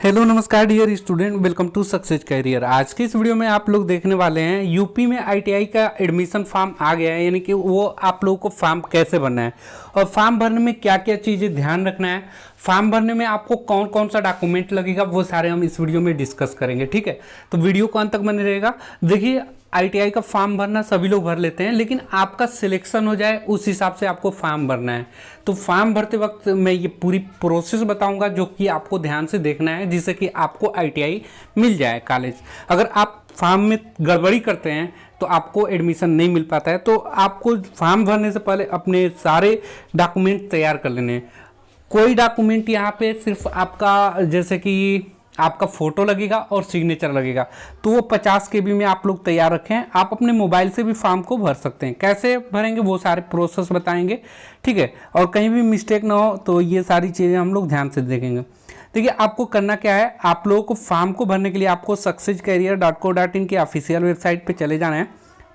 Hello नमस्कार dear student, welcome to success career. आज के इस वीडियो में आप लोग देखने वाले हैं यूपी में आईटीआई का एडमिशन फॉर्म आ गया है, यानी कि वो आप लोगों को फॉर्म कैसे भरना है और फॉर्म भरने में क्या क्या चीज़ें ध्यान रखना है, फॉर्म भरने में आपको कौन कौन सा डॉक्यूमेंट लगेगा, वो सारे हम इस वीडियो में डिस्कस करेंगे। ठीक है, तो वीडियो को अंत तक बने रहेगा। देखिए, आईटीआई का फॉर्म भरना सभी लोग भर लेते हैं, लेकिन आपका सिलेक्शन हो जाए उस हिसाब से आपको फॉर्म भरना है। तो फॉर्म भरते वक्त मैं ये पूरी प्रोसेस बताऊंगा जो कि आपको ध्यान से देखना है, जिससे कि आपको आईटीआई मिल जाए कॉलेज। अगर आप फॉर्म में गड़बड़ी करते हैं तो आपको एडमिशन नहीं मिल पाता है। तो आपको फॉर्म भरने से पहले अपने सारे डॉक्यूमेंट तैयार कर लेने हैं। कोई डॉक्यूमेंट यहाँ पे सिर्फ आपका, जैसे कि आपका फोटो लगेगा और सिग्नेचर लगेगा, तो वो 50 KB में आप लोग तैयार रखें। आप अपने मोबाइल से भी फॉर्म को भर सकते हैं। कैसे भरेंगे वो सारे प्रोसेस बताएंगे, ठीक है। और कहीं भी मिस्टेक ना हो तो ये सारी चीज़ें हम लोग ध्यान से देखेंगे। देखिए, आपको करना क्या है, आप लोगों को फॉर्म को भरने के लिए आपको successcareer.co.in की ऑफिशियल वेबसाइट पर चले जाना है।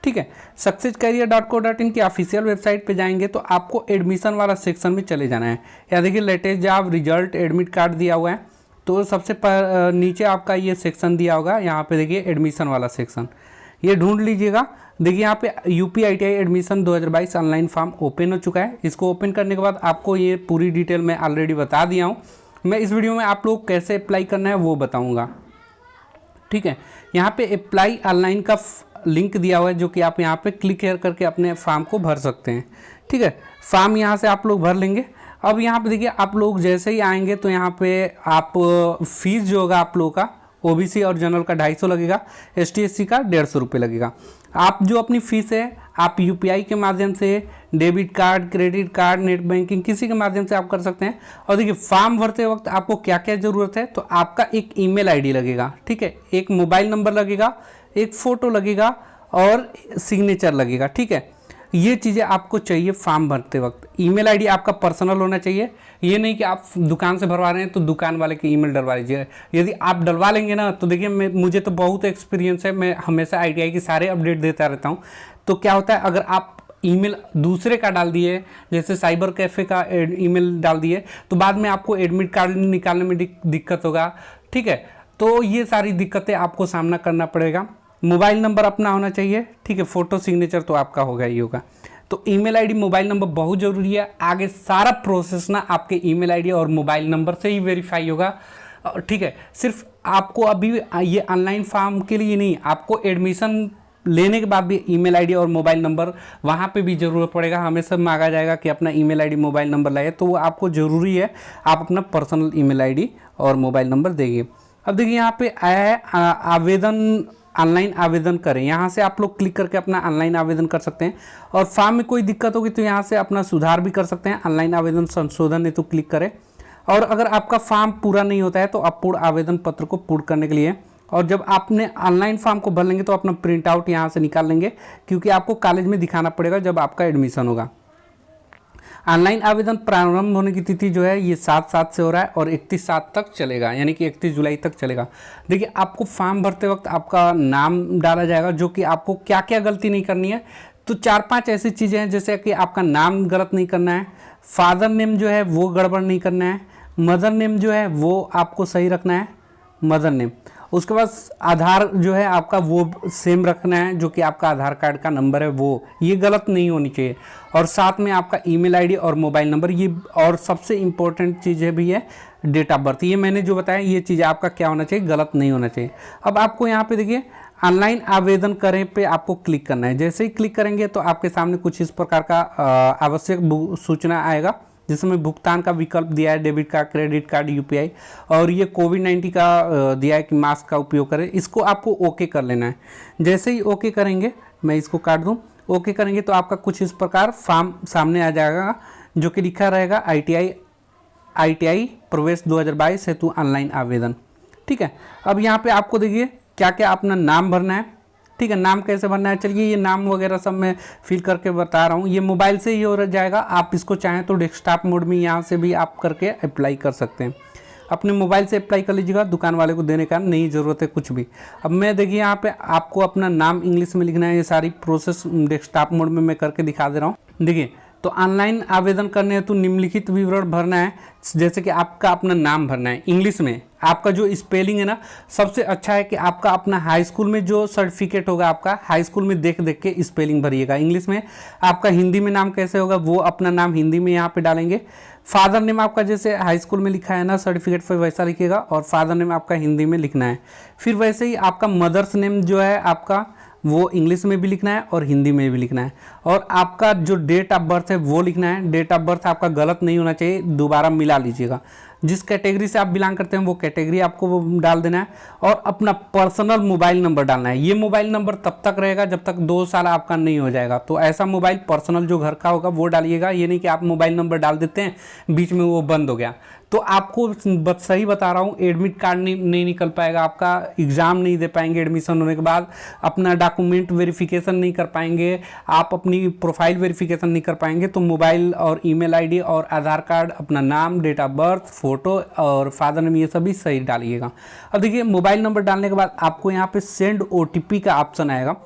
ठीक है, successcareer.co.in की ऑफिशियल वेबसाइट पे जाएंगे तो आपको एडमिशन वाला सेक्शन में चले जाना है। या देखिए, latest job result admit card दिया हुआ है, तो सबसे नीचे आपका ये सेक्शन दिया होगा। यहाँ पे देखिए एडमिशन वाला सेक्शन, ये ढूंढ लीजिएगा। देखिए यहाँ पे UP ITI admission 2022 online form open हो चुका है। इसको ओपन करने के बाद आपको ये पूरी डिटेल मैं ऑलरेडी बता दिया हूँ। मैं इस वीडियो में आप लोग कैसे अप्लाई करना है वो बताऊँगा। ठीक है, यहाँ पे अप्लाई ऑनलाइन का लिंक दिया हुआ है, जो कि आप यहाँ पे क्लिक करके अपने फॉर्म को भर सकते हैं। ठीक है, फॉर्म यहाँ से आप लोग भर लेंगे। अब यहाँ पे देखिए, आप लोग जैसे ही आएंगे तो यहाँ पे आप फीस जो होगा आप लोगों का ओबीसी और जनरल का 250 लगेगा, एसटी एससी का 150 रुपये लगेगा। आप जो अपनी फ़ीस है आप यूपीआई के माध्यम से, debit card, credit card, net banking, किसी के माध्यम से आप कर सकते हैं। और देखिए, फॉर्म भरते वक्त आपको क्या क्या ज़रूरत है, तो आपका एक ईमेल आईडी लगेगा, ठीक है, एक मोबाइल नंबर लगेगा, एक फ़ोटो लगेगा और सिग्नेचर लगेगा। ठीक है, ये चीज़ें आपको चाहिए फॉर्म भरते वक्त। ईमेल आईडी आपका पर्सनल होना चाहिए, ये नहीं कि आप दुकान से भरवा रहे हैं तो दुकान वाले की ईमेल डलवा लीजिए। यदि आप डलवा लेंगे ना, तो देखिए, मुझे तो बहुत एक्सपीरियंस है, मैं हमेशा आईटीआई की सारे अपडेट देता रहता हूँ। तो क्या होता है, अगर आप ईमेल दूसरे का डाल दिए, जैसे साइबर कैफ़े का ईमेल डाल दिए, तो बाद में आपको एडमिट कार्ड निकालने में दिक्कत होगा। ठीक है, तो ये सारी दिक्कतें आपको सामना करना पड़ेगा। मोबाइल नंबर अपना होना चाहिए, ठीक है, फ़ोटो सिग्नेचर तो आपका होगा ही होगा। तो ईमेल आईडी, मोबाइल नंबर बहुत ज़रूरी है। आगे सारा प्रोसेस ना आपके ईमेल आईडी और मोबाइल नंबर से ही वेरीफाई होगा। ठीक है, सिर्फ आपको अभी ये ऑनलाइन फॉर्म के लिए नहीं, आपको एडमिशन लेने के बाद भी ईमेल आईडी और मोबाइल नंबर वहाँ पे भी ज़रूरत पड़ेगा। हमेशा मांगा जाएगा कि अपना ईमेल आईडी मोबाइल नंबर लाइए, तो वो आपको ज़रूरी है। आप अपना पर्सनल ईमेल आईडी और मोबाइल नंबर देंगे। अब देखिए, यहाँ पे आया है आवेदन, ऑनलाइन आवेदन करें। यहाँ से आप लोग क्लिक करके अपना ऑनलाइन आवेदन कर सकते हैं। और फॉर्म में कोई दिक्कत होगी तो यहाँ से अपना सुधार भी कर सकते हैं। ऑनलाइन आवेदन संशोधन है तो क्लिक करें। और अगर आपका फॉर्म पूरा नहीं होता है तो आप पूर्ण आवेदन पत्र को पूर्ण करने के लिए, और जब आपने ऑनलाइन फॉर्म को भर लेंगे तो अपना प्रिंट आउट यहाँ से निकाल लेंगे, क्योंकि आपको कॉलेज में दिखाना पड़ेगा जब आपका एडमिशन होगा। ऑनलाइन आवेदन प्रारंभ होने की तिथि जो है ये 7/7 से हो रहा है और 31/7 तक चलेगा, यानी कि 31 जुलाई तक चलेगा। देखिए, आपको फॉर्म भरते वक्त आपका नाम डाला जाएगा, जो कि आपको क्या क्या गलती नहीं करनी है। तो 4-5 ऐसी चीज़ें हैं, जैसे कि आपका नाम गलत नहीं करना है, फादर नेम जो है वो गड़बड़ नहीं करना है, मदर नेम जो है वो आपको सही रखना है, मदर नेम। उसके बाद आधार जो है आपका वो सेम रखना है, जो कि आपका आधार कार्ड का नंबर है वो, ये गलत नहीं होनी चाहिए। और साथ में आपका ईमेल आईडी और मोबाइल नंबर, ये और सबसे इम्पोर्टेंट चीज़ है भी है डेट ऑफ बर्थ। ये मैंने जो बताया ये चीज़ आपका क्या होना चाहिए, गलत नहीं होना चाहिए। अब आपको यहाँ पे देखिए, ऑनलाइन आवेदन करें पे आपको क्लिक करना है। जैसे ही क्लिक करेंगे तो आपके सामने कुछ इस प्रकार का आवश्यक सूचना आएगा, जिसमें भुगतान का विकल्प दिया है, debit card, credit card, UPI, और ये कोविड-19 का दिया है कि मास्क का उपयोग करें। इसको आपको ओके कर लेना है। जैसे ही ओके करेंगे, मैं इसको काट दूं, ओके करेंगे तो आपका कुछ इस प्रकार फॉर्म सामने आ जाएगा, जो कि लिखा रहेगा आईटीआई प्रवेश 2022 हेतु ऑनलाइन आवेदन। ठीक है, अब यहाँ पे आपको देखिए क्या क्या अपना नाम भरना है। ठीक है, नाम कैसे भरना है, चलिए ये नाम वगैरह सब मैं फिल करके बता रहा हूँ। ये मोबाइल से ही हो जाएगा, आप इसको चाहें तो डेस्कटॉप मोड में यहाँ से भी आप करके अप्लाई कर सकते हैं। अपने मोबाइल से अप्लाई कर लीजिएगा, दुकान वाले को देने का नहीं ज़रूरत है कुछ भी। अब मैं देखिए, यहाँ पे आपको अपना नाम इंग्लिश में लिखना है। ये सारी प्रोसेस डेस्कटॉप मोड में मैं करके दिखा दे रहा हूँ। देखिए, तो ऑनलाइन आवेदन करने हेतु निम्नलिखित विवरण भरना है, जैसे कि आपका अपना नाम भरना है इंग्लिश में, आपका जो स्पेलिंग है ना, सबसे अच्छा है कि आपका अपना हाई स्कूल में जो सर्टिफिकेट होगा आपका हाई स्कूल में देख देख के स्पेलिंग भरिएगा इंग्लिश में। आपका हिंदी में नाम कैसे होगा, वो अपना नाम हिंदी में यहाँ पे डालेंगे। फादर नेम आपका जैसे हाई स्कूल में लिखा है ना सर्टिफिकेट पर, वैसा लिखिएगा, और फादर नेम आपका हिंदी में लिखना है। फिर वैसे ही आपका मदर्स नेम जो है आपका वो इंग्लिश में भी लिखना है और हिंदी में भी लिखना है। और आपका जो डेट ऑफ बर्थ है वो लिखना है। डेट ऑफ बर्थ आपका गलत नहीं होना चाहिए, दोबारा मिला लीजिएगा। जिस कैटेगरी से आप बिलोंग करते हैं वो कैटेगरी आपको वो डाल देना है। और अपना पर्सनल मोबाइल नंबर डालना है। ये मोबाइल नंबर तब तक रहेगा जब तक 2 साल आपका नहीं हो जाएगा। तो ऐसा मोबाइल पर्सनल जो घर का होगा वो डालिएगा। ये नहीं कि आप मोबाइल नंबर डाल देते हैं बीच में वो बंद हो गया। तो आपको सही बता रहा हूँ, एडमिट कार्ड नहीं निकल पाएगा, आपका एग्ज़ाम नहीं दे पाएंगे एडमिशन होने के बाद, अपना डॉक्यूमेंट वेरिफिकेशन नहीं कर पाएंगे, आप अपनी प्रोफाइल वेरिफिकेशन नहीं कर पाएंगे। तो मोबाइल और ईमेल आईडी और आधार कार्ड, अपना नाम, डेट ऑफ बर्थ, फोटो और फादर नेम, ये सभी सही डालिएगा। अब देखिए मोबाइल नंबर डालने के बाद आपको यहाँ पे सेंड OTP का ऑप्शन आएगा।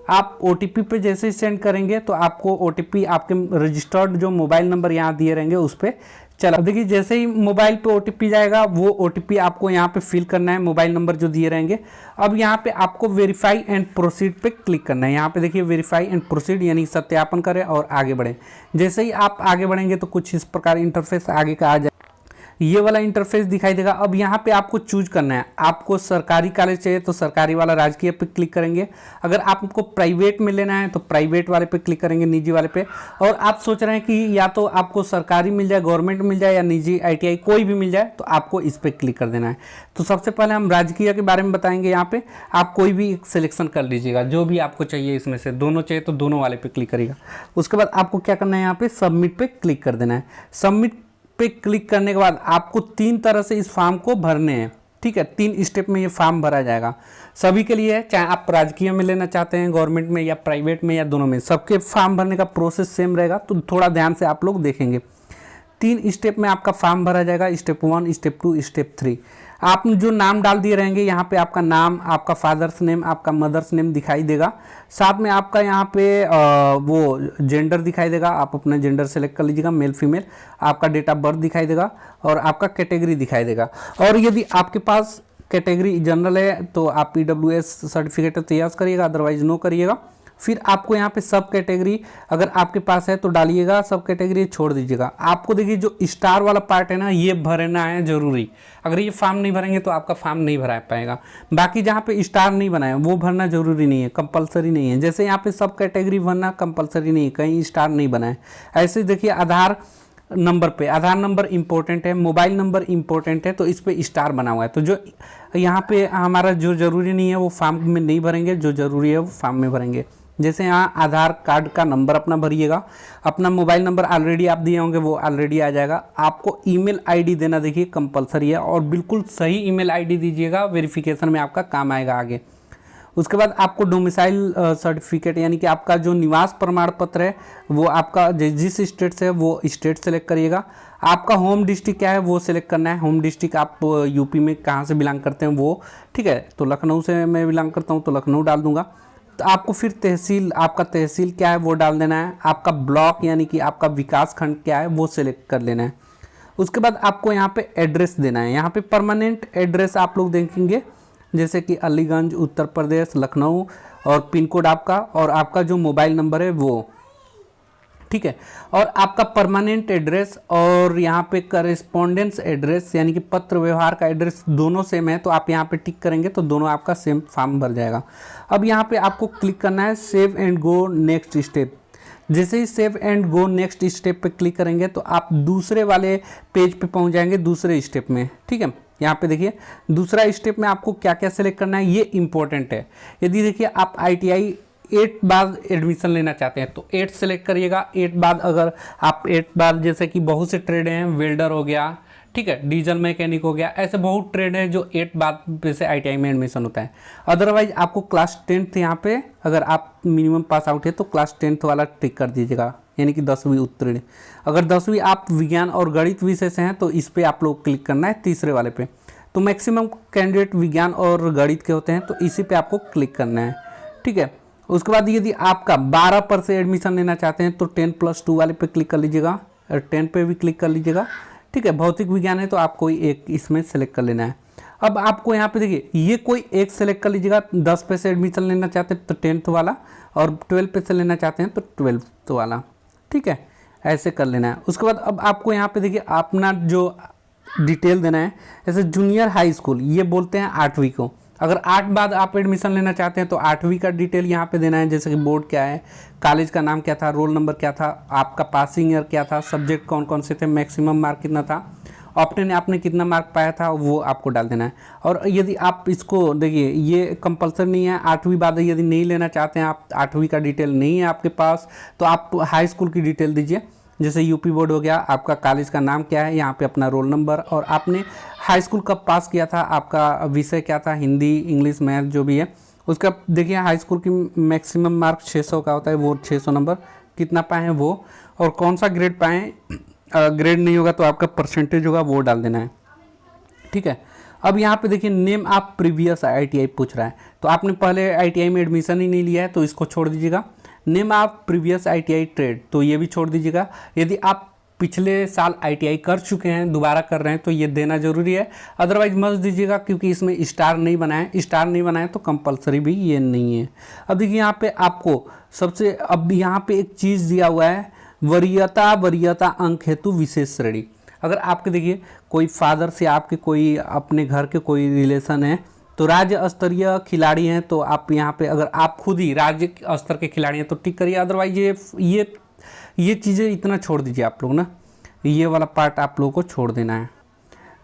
आप OTP पे जैसे ही सेंड करेंगे तो आपको OTP आपके रजिस्टर्ड जो मोबाइल नंबर यहाँ दिए रहेंगे उस पर चला। देखिए जैसे ही मोबाइल पे OTP जाएगा वो OTP आपको यहाँ पे फिल करना है, मोबाइल नंबर जो दिए रहेंगे। अब यहाँ पे आपको वेरीफाई एंड प्रोसीड पे क्लिक करना है। यहाँ पे देखिए वेरीफाई एंड प्रोसीड यानी सत्यापन करें और आगे बढ़ें। जैसे ही आप आगे बढ़ेंगे तो कुछ इस प्रकार इंटरफेस आगे का आ जाए, ये वाला इंटरफेस दिखाई देगा। अब यहाँ पे आपको चूज करना है, आपको सरकारी कॉलेज चाहिए तो सरकारी वाला राजकीय पे क्लिक करेंगे। अगर आपको प्राइवेट में लेना है तो प्राइवेट वाले पे क्लिक करेंगे, निजी वाले पे। और आप सोच रहे हैं कि या तो आपको सरकारी मिल जाए, गवर्नमेंट मिल जाए, या निजी ITI कोई भी मिल जाए, तो आपको इस पर क्लिक कर देना है। तो सबसे पहले हम राजकीय के बारे में बताएंगे। यहाँ पे आप कोई भी एक सिलेक्शन कर लीजिएगा, जो भी आपको चाहिए इसमें से, दोनों चाहिए तो दोनों वाले पे क्लिक करिएगा। उसके बाद आपको क्या करना है, यहाँ पे सबमिट पे क्लिक कर देना है। सबमिट पे क्लिक करने के बाद आपको 3 तरह से इस फॉर्म को भरने हैं, ठीक है। 3 स्टेप में ये फॉर्म भरा जाएगा, सभी के लिए है, चाहे आप राजकीय में लेना चाहते हैं, गवर्नमेंट में या प्राइवेट में या दोनों में, सबके फॉर्म भरने का प्रोसेस सेम रहेगा। तो थोड़ा ध्यान से आप लोग देखेंगे। 3 स्टेप में आपका फॉर्म भरा जाएगा, स्टेप 1, स्टेप 2, स्टेप 3। आप जो नाम डाल दिए रहेंगे यहाँ पे आपका नाम, आपका फादर्स नेम, आपका मदर्स नेम दिखाई देगा। साथ में आपका यहाँ पे वो जेंडर दिखाई देगा, आप अपना जेंडर सेलेक्ट कर लीजिएगा, मेल फीमेल। आपका डेट ऑफ बर्थ दिखाई देगा और आपका कैटेगरी दिखाई देगा। और यदि आपके पास कैटेगरी जनरल है तो आप PWS सर्टिफिकेट तो यस करिएगा, अदरवाइज नो करिएगा। फिर आपको यहाँ पे सब कैटेगरी अगर आपके पास है तो डालिएगा, सब कैटेगरी छोड़ दीजिएगा। आपको देखिए जो स्टार वाला पार्ट है ना, ये भरना है जरूरी। अगर ये फॉर्म नहीं भरेंगे तो आपका फॉर्म नहीं भरा पाएगा। बाकी जहाँ पे स्टार नहीं बनाए वो भरना जरूरी नहीं है, कंपलसरी नहीं है। जैसे यहाँ पे सब कैटेगरी भरना कंपलसरी नहीं है, कहीं स्टार नहीं बनाए। ऐसे देखिए आधार नंबर पे, आधार नंबर इंपॉर्टेंट है, मोबाइल नंबर इंपॉर्टेंट है, तो इस पे स्टार बना हुआ है। तो जो यहाँ पे हमारा जो जरूरी नहीं है वो फॉर्म में नहीं भरेंगे, जो जरूरी है वो फॉर्म में भरेंगे। जैसे यहाँ आधार कार्ड का नंबर अपना भरिएगा, अपना मोबाइल नंबर ऑलरेडी आप दिए होंगे वो ऑलरेडी आ जाएगा। आपको ईमेल आईडी देना देखिए कंपलसरी है, और बिल्कुल सही ईमेल आईडी दीजिएगा, वेरिफिकेशन में आपका काम आएगा आगे। उसके बाद आपको डोमिसाइल सर्टिफिकेट यानी कि आपका जो निवास प्रमाण पत्र है वो आपका जिस स्टेट से है वो स्टेट सेलेक्ट करिएगा। आपका होम डिस्ट्रिक्ट क्या है वो सिलेक्ट करना है। होम डिस्ट्रिक्ट आप यूपी में कहाँ से बिलोंग करते हैं वो, ठीक है। तो लखनऊ से मैं बिलोंग करता हूँ तो लखनऊ डाल दूंगा। तो आपको फिर तहसील, आपका तहसील क्या है वो डाल देना है। आपका ब्लॉक यानी कि आपका विकास खंड क्या है वो सिलेक्ट कर लेना है। उसके बाद आपको यहाँ पे एड्रेस देना है। यहाँ पे परमानेंट एड्रेस आप लोग देखेंगे जैसे कि अलीगंज उत्तर प्रदेश लखनऊ, और पिन कोड आपका, और आपका जो मोबाइल नंबर है वो, ठीक है। और आपका परमानेंट एड्रेस और यहाँ पे करेस्पॉन्डेंस एड्रेस यानी कि पत्र व्यवहार का एड्रेस दोनों सेम है, तो आप यहाँ पे टिक करेंगे तो दोनों आपका सेम फॉर्म भर जाएगा। अब यहाँ पे आपको क्लिक करना है save and go next step. जैसे ही save and go next step पे क्लिक करेंगे तो आप दूसरे वाले पेज पे पहुँच जाएंगे, दूसरे स्टेप में, ठीक है। यहाँ पे देखिए दूसरा स्टेप में आपको क्या क्या सेलेक्ट करना है ये इंपॉर्टेंट है। यदि देखिए आप ITI 8 बाद एडमिशन लेना चाहते हैं तो 8 सेलेक्ट करिएगा। 8 बाद अगर आप 8 बाद जैसे कि बहुत से ट्रेड हैं, वेल्डर हो गया, ठीक है, डीजल मैकेनिक हो गया, ऐसे बहुत ट्रेड है जो 8 बाद पे से ITI में एडमिशन होता है। अदरवाइज आपको क्लास 10th यहाँ पे अगर आप मिनिमम पास आउट है तो क्लास 10th वाला टिक कर दीजिएगा, यानी कि 10वीं उत्तीर्ण। अगर 10वीं आप विज्ञान और गणित विषय से हैं तो इस पर आप लोग क्लिक करना है तीसरे वाले पे। तो मैक्सिमम कैंडिडेट विज्ञान और गणित के होते हैं तो इसी पे आपको क्लिक करना है, ठीक है। उसके बाद यदि आपका 12 पर से एडमिशन लेना चाहते हैं तो 10+2 वाले पे क्लिक कर लीजिएगा, 10 पे भी क्लिक कर लीजिएगा। ठीक है, भौतिक विज्ञान है तो आपको एक इसमें सेलेक्ट कर लेना है। अब आपको यहाँ पे देखिए ये कोई एक सेलेक्ट कर लीजिएगा। 10 पे से एडमिशन लेना चाहते हैं तो 10th वाला, और 12 पे से लेना चाहते हैं तो 12th वाला। ठीक है, ऐसे कर लेना है। उसके बाद अब आपको यहाँ पे देखिए अपना जो डिटेल देना है, जैसे जूनियर हाई स्कूल ये बोलते हैं 8वीं को। अगर 8 बाद आप एडमिशन लेना चाहते हैं तो 8वीं का डिटेल यहाँ पे देना है, जैसे कि बोर्ड क्या है, कॉलेज का नाम क्या था, रोल नंबर क्या था, आपका पासिंग ईयर क्या था, सब्जेक्ट कौन कौन से थे, मैक्सिमम मार्क कितना था, ऑप्टेन आपने कितना मार्क पाया था, वो आपको डाल देना है। और यदि आप इसको देखिए ये कंपलसरी नहीं है, 8वीं बाद यदि नहीं लेना चाहते हैं आप, 8वीं का डिटेल नहीं है आपके पास, तो आप हाई स्कूल की डिटेल दीजिए। जैसे यूपी बोर्ड हो गया, आपका कॉलेज का नाम क्या है, यहाँ पे अपना रोल नंबर, और आपने हाई स्कूल कब पास किया था, आपका विषय क्या था, हिंदी, इंग्लिश, मैथ जो भी है। उसका देखिए हाई स्कूल की मैक्सिमम मार्क 600 का होता है, वो 600 नंबर कितना पाए हैं वो, और कौन सा ग्रेड पाए हैं। ग्रेड नहीं होगा तो आपका परसेंटेज होगा, वो डाल देना है। ठीक है, अब यहाँ पे देखिए नेम आप प्रीवियस ITI पूछ रहा है, तो आपने पहले ITI में एडमिशन ही नहीं लिया है तो इसको छोड़ दीजिएगा। नेम आप प्रीवियस ITI ट्रेड, तो ये भी छोड़ दीजिएगा। यदि आप पिछले साल ITI कर चुके हैं, दोबारा कर रहे हैं तो ये देना जरूरी है, अदरवाइज मत दीजिएगा, क्योंकि इसमें स्टार नहीं बनाए। स्टार नहीं बनाए तो कंपलसरी भी ये नहीं है। अब देखिए यहाँ पे आपको सबसे, अब यहाँ पे एक चीज़ दिया हुआ है, वरीयता अंक हेतु विशेष श्रेणी। अगर आपके देखिए कोई फादर से आपके कोई अपने घर के कोई रिलेशन है तो राज्य स्तरीय खिलाड़ी हैं, तो आप यहाँ पे अगर आप खुद ही राज्य स्तर के खिलाड़ी हैं तो टिक करिए, अदरवाइज ये चीज़ें इतना छोड़ दीजिए आप लोग ना, ये वाला पार्ट आप लोगों को छोड़ देना है।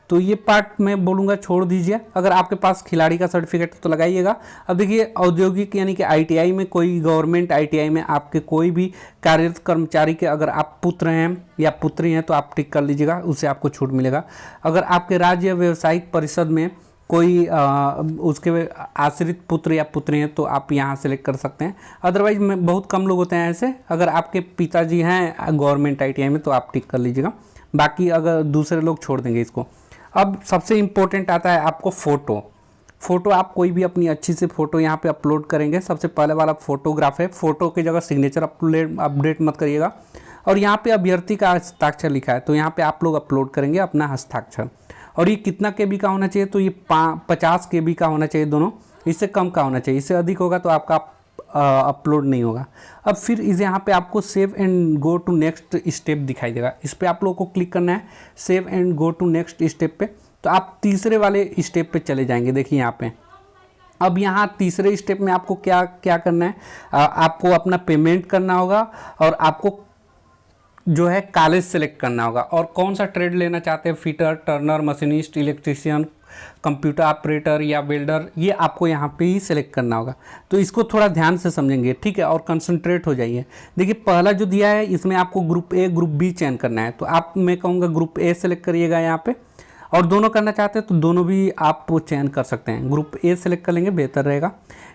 तो ये पार्ट मैं बोलूँगा छोड़ दीजिए। अगर आपके पास खिलाड़ी का सर्टिफिकेट तो लगाइएगा। अब देखिए औद्योगिक यानी कि ITI में, कोई गवर्नमेंट ITI में आपके कोई भी कार्यरत कर्मचारी के अगर आप पुत्र हैं या पुत्री हैं तो आप टिक कर लीजिएगा, उससे आपको छूट मिलेगा। अगर आपके राज्य व्यावसायिक परिषद में कोई उसके आश्रित पुत्र या पुत्री हैं तो आप यहाँ सेलेक्ट कर सकते हैं, अदरवाइज में बहुत कम लोग होते हैं ऐसे। अगर आपके पिताजी हैं गवर्नमेंट ITI में तो आप टिक कर लीजिएगा, बाकी अगर दूसरे लोग छोड़ देंगे इसको। अब सबसे इम्पोर्टेंट आता है आपको फ़ोटो आप कोई भी अपनी अच्छी से फ़ोटो यहाँ पे अपलोड करेंगे। सबसे पहले वाला फोटोग्राफ है, फ़ोटो की जगह सिग्नेचर अपडेट मत करिएगा। और यहाँ पे अभ्यर्थी का हस्ताक्षर लिखा है तो यहाँ पे आप लोग अपलोड करेंगे अपना हस्ताक्षर। और ये कितना KB का होना चाहिए, तो ये 50 KB का होना चाहिए दोनों, इससे कम का होना चाहिए, इससे अधिक होगा तो आपका अपलोड नहीं होगा। अब फिर इस यहाँ पे आपको save and go to next step दिखाई देगा, इस पर आप लोगों को क्लिक करना है, save and go to next step पे, तो आप तीसरे वाले स्टेप पे चले जाएंगे। देखिए यहाँ पे अब यहाँ तीसरे स्टेप में आपको क्या क्या करना है, आपको अपना पेमेंट करना होगा, और आपको जो है कॉलेज सेलेक्ट करना होगा, और कौन सा ट्रेड लेना चाहते हैं, fitter, Turner, machinist, electrician, computer operator या वेल्डर, ये आपको यहाँ पे ही सिलेक्ट करना होगा। तो इसको थोड़ा ध्यान से समझेंगे, ठीक है, और कंसंट्रेट हो जाइए। देखिए पहला जो दिया है इसमें आपको ग्रुप A ग्रुप B चयन करना है, तो आप मैं कहूँगा ग्रुप A सेलेक्ट करिएगा यहाँ पे, और दोनों करना चाहते हैं तो दोनों भी आप चयन कर सकते हैं। ग्रुप A सेलेक्ट कर लेंगे, बेहतर रहेगा।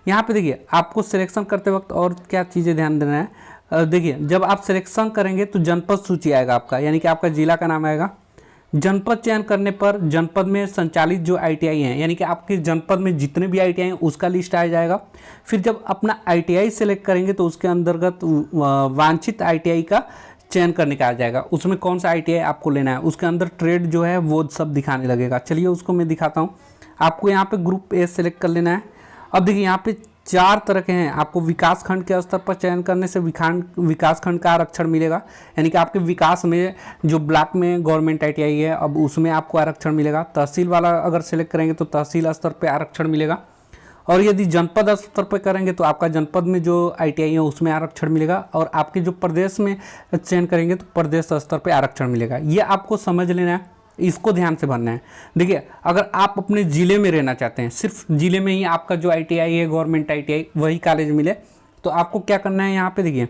यहाँ पे देखिए आपको सिलेक्शन करते वक्त और क्या चीज़ें ध्यान देना है। देखिए जब आप सिलेक्शन करेंगे तो जनपद सूची आएगा आपका, यानी कि आपका जिला का नाम आएगा। जनपद चयन करने पर जनपद में संचालित जो ITI हैं, यानी कि आपके जनपद में जितने भी ITI हैं उसका लिस्ट आ जाएगा। फिर जब अपना ITI सेलेक्ट करेंगे तो उसके अंतर्गत वांछित ITI का चयन करने का आ जाएगा, उसमें कौन सा ITI आपको लेना है, उसके अंदर ट्रेड जो है वो सब दिखाने लगेगा। चलिए उसको मैं दिखाता हूँ। आपको यहाँ पे ग्रुप A सेलेक्ट कर लेना है। अब देखिए यहाँ पे 4 तरह के हैं, आपको विकास खंड के स्तर पर चयन करने से विकास खंड का आरक्षण मिलेगा, यानी कि आपके विकास में जो ब्लॉक में गवर्नमेंट ITI है अब उसमें आपको आरक्षण मिलेगा। तहसील वाला अगर सेलेक्ट करेंगे तो तहसील स्तर पर आरक्षण मिलेगा, और यदि जनपद स्तर पर करेंगे तो आपका जनपद में जो ITI है उसमें आरक्षण मिलेगा, और आपके जो प्रदेश में चयन करेंगे तो प्रदेश स्तर पर आरक्षण मिलेगा। ये आपको समझ लेना है, इसको ध्यान से भरना है। देखिए अगर आप अपने ज़िले में रहना चाहते हैं, सिर्फ ज़िले में ही आपका जो ITI है गवर्नमेंट ITI वही कॉलेज मिले, तो आपको क्या करना है, यहाँ पे देखिए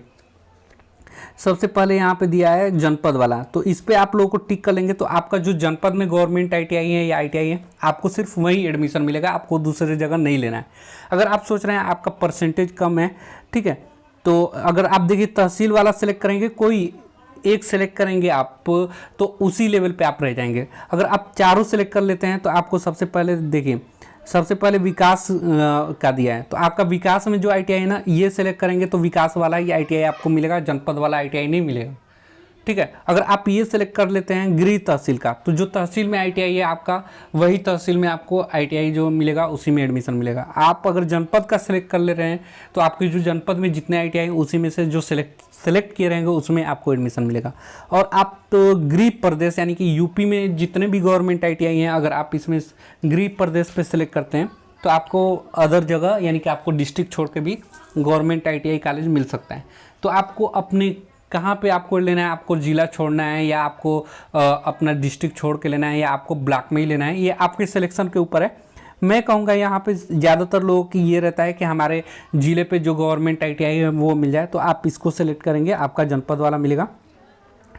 सबसे पहले यहाँ पे दिया है जनपद वाला, तो इस पर आप लोगों को टिक कर लेंगे तो आपका जो जनपद में गवर्नमेंट ITI है या ITI है आपको सिर्फ वहीं एडमिशन मिलेगा, आपको दूसरी जगह नहीं लेना है। अगर आप सोच रहे हैं आपका परसेंटेज कम है, ठीक है, तो अगर आप देखिए तहसील वाला सेलेक्ट करेंगे, कोई एक सेलेक्ट करेंगे आप तो उसी लेवल पे आप रह जाएंगे। अगर आप चारों सेलेक्ट कर लेते हैं तो आपको सबसे पहले देखिए सबसे पहले विकास का दिया है, तो आपका विकास में जो आईटीआई है ना, ये सेलेक्ट करेंगे तो विकास वाला ही आईटीआई आपको मिलेगा, जनपद वाला आईटीआई नहीं मिलेगा। ठीक है, अगर आप ये सेलेक्ट कर लेते हैं गृह तहसील का, तो जो तहसील में आईटीआई है आपका, वही तहसील में आपको आईटीआई जो मिलेगा उसी में एडमिशन मिलेगा। आप अगर जनपद का सेलेक्ट कर ले रहे हैं तो आपकी जो जनपद में जितने आईटीआई उसी में से जो सेलेक्ट किए रहेंगे उसमें आपको एडमिशन मिलेगा। और आप तो गृह प्रदेश यानी कि यूपी में जितने भी गवर्नमेंट आईटीआई हैं, अगर आप इसमें गृह प्रदेश पे सेलेक्ट करते हैं तो आपको अदर जगह यानी कि आपको डिस्ट्रिक्ट छोड़ के भी गवर्नमेंट आईटीआई कॉलेज मिल सकता है। तो आपको अपने कहाँ पे आपको लेना है, आपको ज़िला छोड़ना है या आपको अपना डिस्ट्रिक्ट छोड़ के लेना है या आपको ब्लॉक में ही लेना है, ये आपके सिलेक्शन के ऊपर है। मैं कहूँगा यहाँ पे ज़्यादातर लोगों की ये रहता है कि हमारे ज़िले पे जो गवर्नमेंट आईटीआई है वो मिल जाए, तो आप इसको सेलेक्ट करेंगे, आपका जनपद वाला मिलेगा।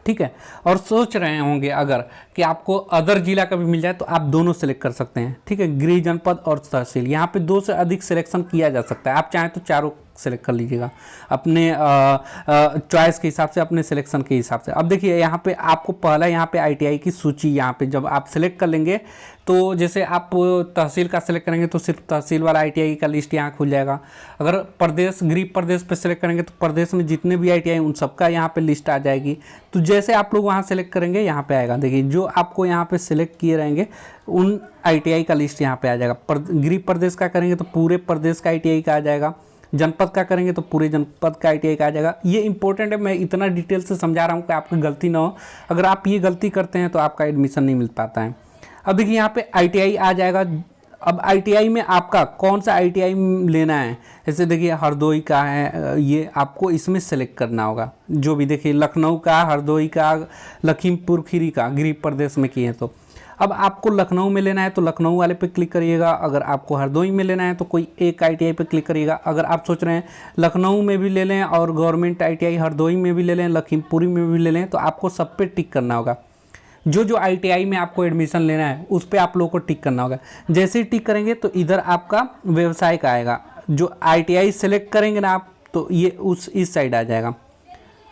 ठीक है, और सोच रहे होंगे अगर कि आपको अदर जिला का भी मिल जाए तो आप दोनों सेलेक्ट कर सकते हैं। ठीक है, गृह, जनपद और तहसील, यहाँ पे 2 से अधिक सिलेक्शन किया जा सकता है। आप चाहें तो चारों सेलेक्ट कर लीजिएगा अपने चॉइस के हिसाब से, अपने सिलेक्शन के हिसाब से। अब देखिए यहाँ पे आपको पहला यहाँ पे आईटीआई की सूची यहाँ पे जब आप सेलेक्ट कर लेंगे तो जैसे आप तहसील का सेलेक्ट करेंगे तो सिर्फ तहसील वाला आईटीआई का लिस्ट यहाँ खुल जाएगा। अगर प्रदेश, गृह प्रदेश पे सेलेक्ट करेंगे तो प्रदेश में जितने भी आईटीआई उन सबका यहाँ पे लिस्ट आ जाएगी। तो जैसे आप लोग वहाँ सेलेक्ट करेंगे यहाँ पे आएगा, देखिए जो आपको यहाँ पे सेलेक्ट किए रहेंगे उन आईटीआई का लिस्ट यहाँ पे आ जाएगा। गृह प्रदेश का करेंगे तो पूरे प्रदेश का आईटीआई का आ जाएगा, जनपद का करेंगे तो पूरे जनपद का आईटीआई का आ जाएगा। ये इंपॉर्टेंट है, मैं इतना डिटेल से समझा रहा हूँ कि आपकी गलती ना हो। अगर आप ये गलती करते हैं तो आपका एडमिशन नहीं मिल पाता है। अब देखिए यहाँ पे आईटीआई आ जाएगा। अब आईटीआई में आपका कौन सा आईटीआई लेना है, जैसे देखिए हरदोई का है, ये आपको इसमें सेलेक्ट करना होगा। जो भी देखिए लखनऊ का, हरदोई का, लखीमपुर खीरी का गृह प्रदेश में किए हैं। तो अब आपको लखनऊ में लेना है तो लखनऊ वाले पे क्लिक करिएगा। अगर आपको हरदोई में लेना है तो कोई एक आईटीआई पे क्लिक करिएगा। अगर आप सोच रहे हैं लखनऊ में भी ले लें और गवर्नमेंट आईटीआई हरदोई में भी ले लें, लखीमपुरी में भी ले लें, तो आपको सब पे टिक करना होगा। जो आईटीआई में आपको एडमिशन लेना है उस पर आप लोगों को टिक करना होगा। जैसे ही टिक करेंगे तो इधर आपका व्यवसाय का आएगा। जो आईटीआई सेलेक्ट करेंगे ना आप, तो ये इस साइड आ जाएगा।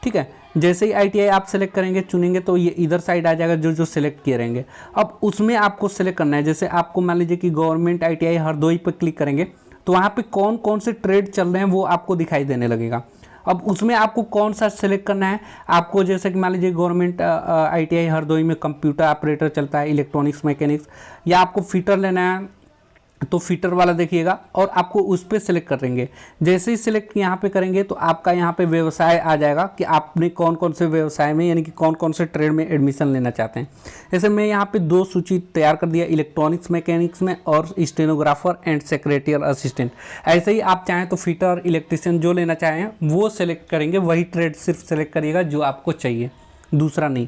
ठीक है, जैसे ही आईटीआई आप सेलेक्ट करेंगे, चुनेंगे, तो ये इधर साइड आ जाएगा जो सेलेक्ट किए रहेंगे। अब उसमें आपको सेलेक्ट करना है। जैसे आपको मान लीजिए कि गवर्नमेंट आईटीआई हरदोई पर क्लिक करेंगे तो वहाँ पे कौन कौन से ट्रेड चल रहे हैं वो आपको दिखाई देने लगेगा। अब उसमें आपको कौन सा सेलेक्ट करना है, आपको जैसे कि मान लीजिए गवर्नमेंट आईटीआई हरदोई में कंप्यूटर ऑपरेटर चलता है, इलेक्ट्रॉनिक्स मैकेनिक्स, या आपको फिटर लेना है तो फिटर वाला देखिएगा और आपको उस पर सेलेक्ट करेंगे। जैसे ही सिलेक्ट यहाँ पे करेंगे तो आपका यहाँ पे व्यवसाय आ जाएगा कि आपने कौन कौन से व्यवसाय में यानी कि कौन कौन से ट्रेड में एडमिशन लेना चाहते हैं। जैसे मैं यहाँ पे 2 सूची तैयार कर दिया, इलेक्ट्रॉनिक्स मैकेनिक्स में और स्टेनोग्राफर एंड सेक्रेटरियल असिस्टेंट। ऐसे ही आप चाहें तो फिटर, इलेक्ट्रिशियन जो लेना चाहें वो सेलेक्ट करेंगे, वही ट्रेड सिर्फ सेलेक्ट करिएगा जो आपको चाहिए, दूसरा नहीं।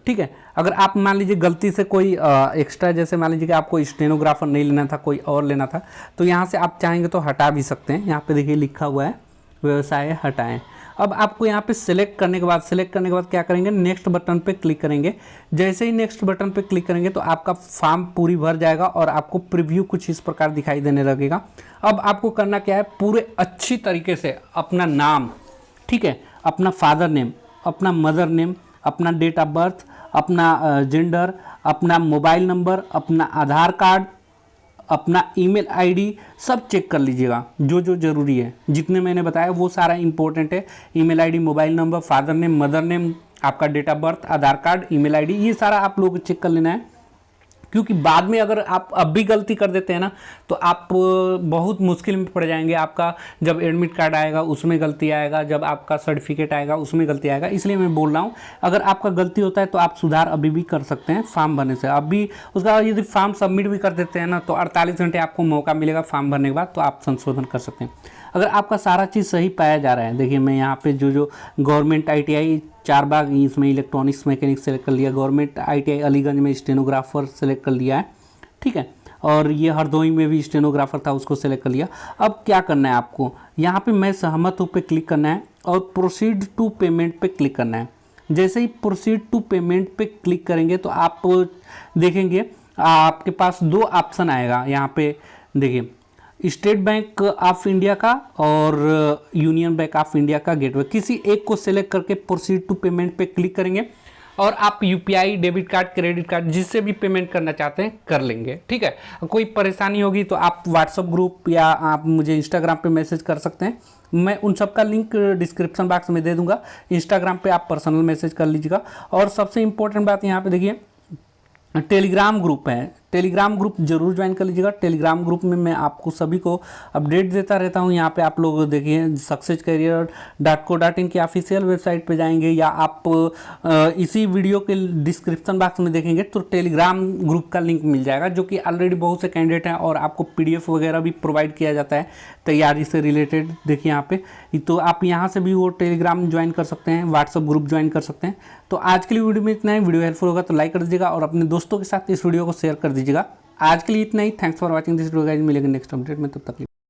ठीक है, अगर आप मान लीजिए गलती से कोई एक्स्ट्रा, जैसे मान लीजिए कि आपको स्टेनोग्राफर नहीं लेना था, कोई और लेना था, तो यहाँ से आप चाहेंगे तो हटा भी सकते हैं। यहाँ पे देखिए लिखा हुआ है व्यवसाय हटाएं। अब आपको यहाँ पे सेलेक्ट करने के बाद क्या करेंगे, नेक्स्ट बटन पे क्लिक करेंगे। जैसे ही नेक्स्ट बटन पे क्लिक करेंगे तो आपका फॉर्म पूरी भर जाएगा और आपको प्रीव्यू कुछ इस प्रकार दिखाई देने लगेगा। अब आपको करना क्या है, पूरे अच्छी तरीके से अपना नाम, ठीक है, अपना फादर नेम, अपना मदर नेम, अपना डेट ऑफ बर्थ, अपना जेंडर, अपना मोबाइल नंबर, अपना आधार कार्ड, अपना ईमेल आईडी, सब चेक कर लीजिएगा। जो ज़रूरी है, जितने मैंने बताया वो सारा इंपॉर्टेंट है। Email ID, mobile number, father name, mother name, आपका date of birth, Aadhaar card, email ID, ये सारा आप लोगों को चेक कर लेना है। क्योंकि बाद में अगर आप अब भी गलती कर देते हैं ना तो आप बहुत मुश्किल में पड़ जाएंगे। आपका जब एडमिट कार्ड आएगा उसमें गलती आएगा, जब आपका सर्टिफिकेट आएगा उसमें गलती आएगा। इसलिए मैं बोल रहा हूँ अगर आपका गलती होता है तो आप सुधार अभी भी कर सकते हैं फॉर्म भरने से। अभी उसका बाद यदि फॉर्म सबमिट भी कर देते हैं ना तो 48 घंटे आपको मौका मिलेगा फॉर्म भरने के बाद, तो आप संशोधन कर सकते हैं। अगर आपका सारा चीज़ सही पाया जा रहा है, देखिए मैं यहाँ पे जो गवर्नमेंट आईटीआई चारबाग, इसमें इलेक्ट्रॉनिक्स मैकेनिक्स सेलेक्ट कर लिया, गवर्नमेंट आईटीआई अलीगंज में स्टेनोग्राफर सेलेक्ट कर लिया है, ठीक है, और ये हरदोई में भी स्टेनोग्राफर था उसको सेलेक्ट कर लिया। अब क्या करना है आपको, यहाँ पे मैं सहमत हूँ पे क्लिक करना है और प्रोसीड टू पेमेंट पे क्लिक करना है। जैसे ही प्रोसीड टू पेमेंट पे क्लिक करेंगे तो आप देखेंगे आपके पास 2 ऑप्शन आएगा। यहाँ पे देखिए स्टेट बैंक ऑफ इंडिया का और यूनियन बैंक ऑफ इंडिया का गेटवे, किसी एक को सेलेक्ट करके प्रोसीड टू पेमेंट पे क्लिक करेंगे और आप UPI, debit card, credit card जिससे भी पेमेंट करना चाहते हैं कर लेंगे। ठीक है, कोई परेशानी होगी तो आप व्हाट्सअप ग्रुप या आप मुझे इंस्टाग्राम पे मैसेज कर सकते हैं, मैं उन सब का लिंक डिस्क्रिप्शन बॉक्स में दे दूंगा। इंस्टाग्राम पे आप पर्सनल मैसेज कर लीजिएगा। और सबसे इंपॉर्टेंट बात यहाँ पे देखिए, टेलीग्राम ग्रुप है, टेलीग्राम ग्रुप जरूर ज्वाइन कर लीजिएगा। टेलीग्राम ग्रुप में मैं आपको सभी को अपडेट देता रहता हूँ। यहाँ पे आप लोग देखिए successcareer.co.in की ऑफिशियल वेबसाइट पे जाएंगे या आप इसी वीडियो के डिस्क्रिप्शन बॉक्स में देखेंगे तो टेलीग्राम ग्रुप का लिंक मिल जाएगा, जो कि ऑलरेडी बहुत से कैंडिडेट हैं और आपको पीडीएफ वगैरह भी प्रोवाइड किया जाता है तैयारी से रिलेटेड। देखिए यहाँ पे, तो आप यहाँ से भी वो टेलीग्राम ज्वाइन कर सकते हैं, व्हाट्सअप ग्रुप ज्वाइन कर सकते हैं। तो आज के लिए वीडियो में इतना ही। वीडियो हेल्पफुल होगा तो लाइक कर दीजिएगा और अपने दोस्तों के साथ इस वीडियो को शेयर कर दीजिएगा। आज के लिए इतना ही। Thanks for watching this video guys. मिलेंगे नेक्स्ट अपडेट में, तब तक।